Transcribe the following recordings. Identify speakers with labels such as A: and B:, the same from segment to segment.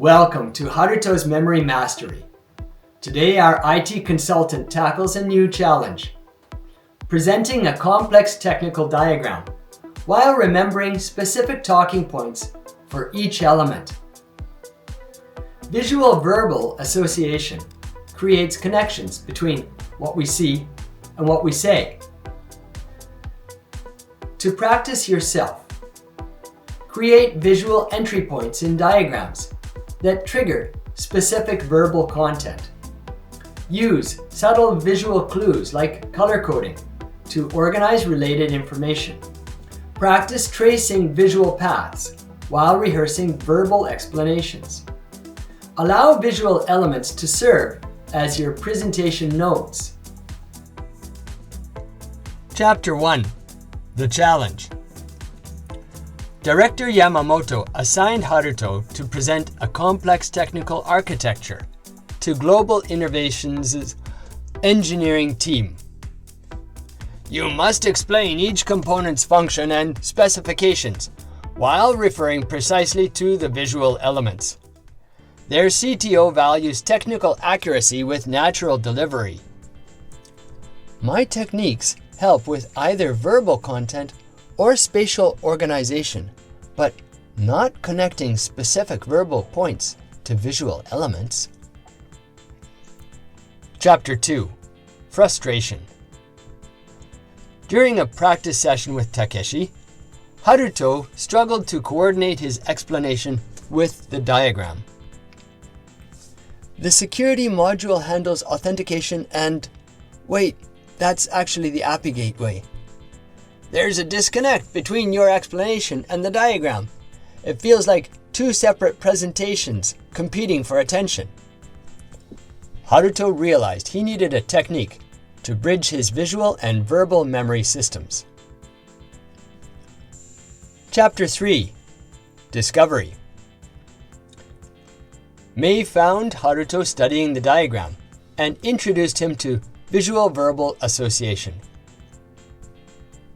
A: Welcome to Haruto's Memory Mastery. Today our IT consultant tackles a new challenge, presenting a complex technical diagram while remembering specific talking points for each element. Visual-verbal association creates connections between what we see and what we say. To practice yourself, create visual entry points in diagrams that trigger specific verbal content. Use subtle visual clues like color coding to organize related information. Practice tracing visual paths while rehearsing verbal explanations. Allow visual elements to serve as your presentation notes.
B: Chapter 1. The Challenge. Director Yamamoto assigned Haruto to present a complex technical architecture to Global Innovations' engineering team. You must explain each component's function and specifications while referring precisely to the visual elements. Their CTO values technical accuracy with natural delivery. My techniques help with either verbal content or spatial organization, but not connecting specific verbal points to visual elements. Chapter 2. Frustration. During a practice session with Takeshi, Haruto struggled to coordinate his explanation with the diagram. The security module handles authentication and... Wait, that's actually the API gateway. There's a disconnect between your explanation and the diagram. It feels like two separate presentations competing for attention. Haruto realized he needed a technique to bridge his visual and verbal memory systems. Chapter 3. Discovery. Mei found Haruto studying the diagram and introduced him to visual-verbal association.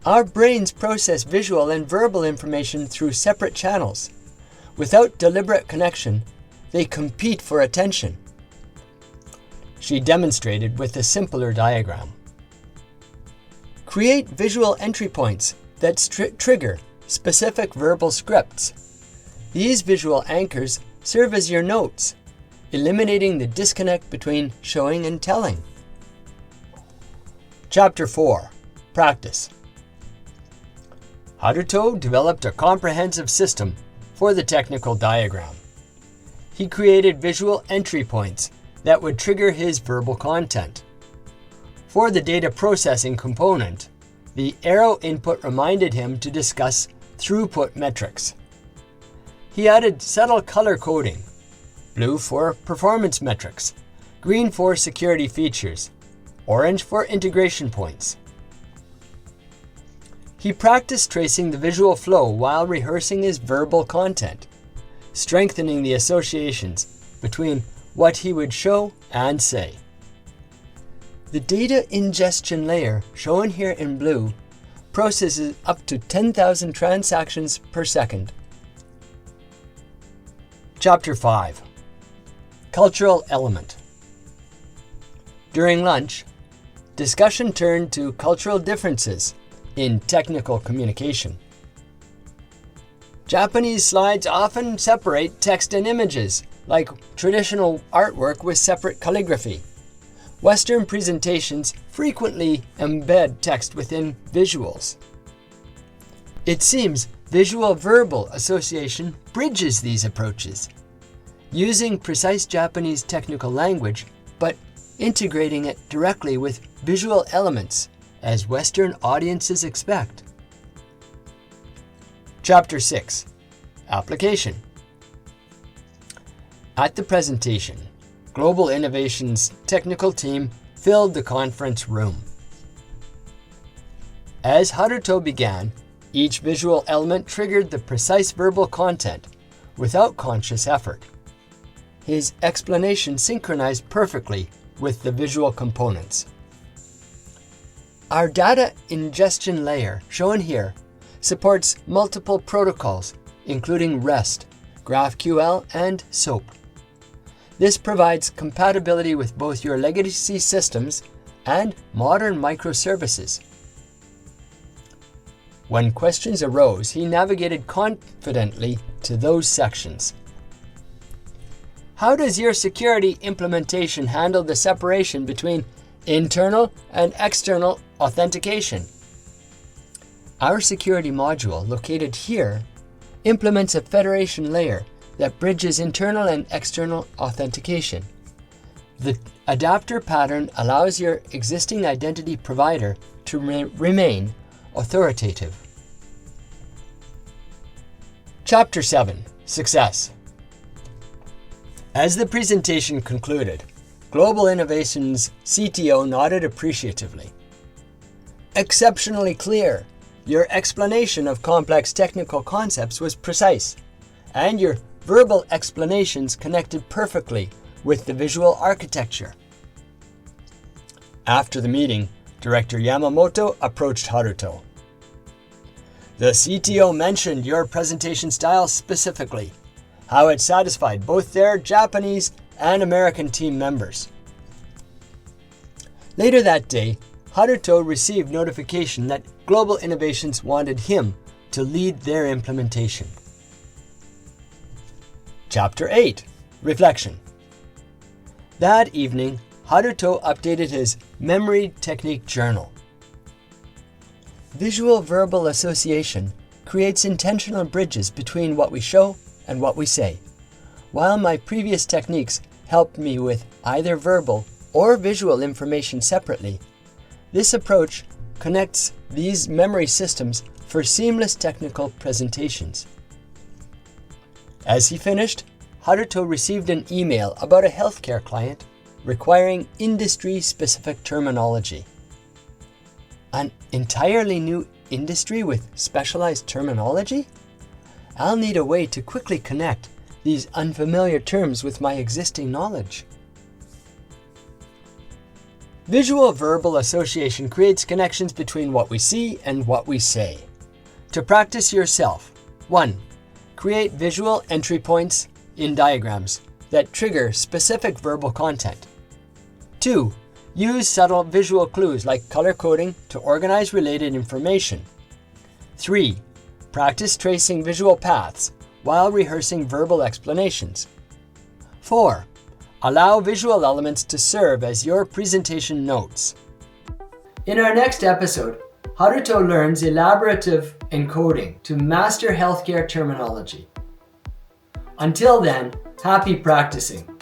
B: Our brains process visual and verbal information through separate channels. Without deliberate connection, they compete for attention. She demonstrated with a simpler diagram. Create visual entry points that trigger specific verbal scripts. These visual anchors serve as your notes, eliminating the disconnect between showing and telling. Chapter 4. Practice. Haruto developed a comprehensive system for the technical diagram. He created visual entry points that would trigger his verbal content. For the data processing component, the arrow input reminded him to discuss throughput metrics. He added subtle color coding, blue for performance metrics, green for security features, orange for integration points. He practiced tracing the visual flow while rehearsing his verbal content, strengthening the associations between what he would show and say. The data ingestion layer, shown here in blue, processes up to 10,000 transactions per second. Chapter 5. Cultural element. During lunch, discussion turned to cultural differences in technical communication. Japanese slides often separate text and images, like traditional artwork with separate calligraphy. Western presentations frequently embed text within visuals. It seems visual-verbal association bridges these approaches, using precise Japanese technical language, but integrating it directly with visual elements as Western audiences expect. Chapter 6. Application. At the presentation, Global Innovations' technical team filled the conference room. As Haruto began, each visual element triggered the precise verbal content without conscious effort. His explanation synchronized perfectly with the visual components. Our data ingestion layer, shown here, supports multiple protocols, including REST, GraphQL, and SOAP. This provides compatibility with both your legacy systems and modern microservices. When questions arose, he navigated confidently to those sections. How does your security implementation handle the separation between internal and external authentication? Our security module, located here, implements a federation layer that bridges internal and external authentication. The adapter pattern allows your existing identity provider to remain authoritative. Chapter 7. Success. As the presentation concluded, Global Innovations CTO nodded appreciatively. Exceptionally clear. Your explanation of complex technical concepts was precise, and your verbal explanations connected perfectly with the visual architecture. After the meeting, Director Yamamoto approached Haruto. The CTO mentioned your presentation style specifically, how it satisfied both their Japanese and American team members. Later that day, Haruto received notification that Global Innovations wanted him to lead their implementation. Chapter 8. Reflection. That evening, Haruto updated his memory technique journal. Visual-verbal association creates intentional bridges between what we show and what we say. While my previous techniques helped me with either verbal or visual information separately, this approach connects these memory systems for seamless technical presentations. As he finished, Haruto received an email about a healthcare client requiring industry-specific terminology. An entirely new industry with specialized terminology? I'll need a way to quickly connect these unfamiliar terms with my existing knowledge. Visual-verbal association creates connections between what we see and what we say. To practice yourself, 1. Create visual entry points in diagrams that trigger specific verbal content. 2. Use subtle visual clues like color coding to organize related information. 3. Practice tracing visual paths while rehearsing verbal explanations. 4. Allow visual elements to serve as your presentation notes.
A: In our next episode, Haruto learns elaborative encoding to master healthcare terminology. Until then, happy practicing.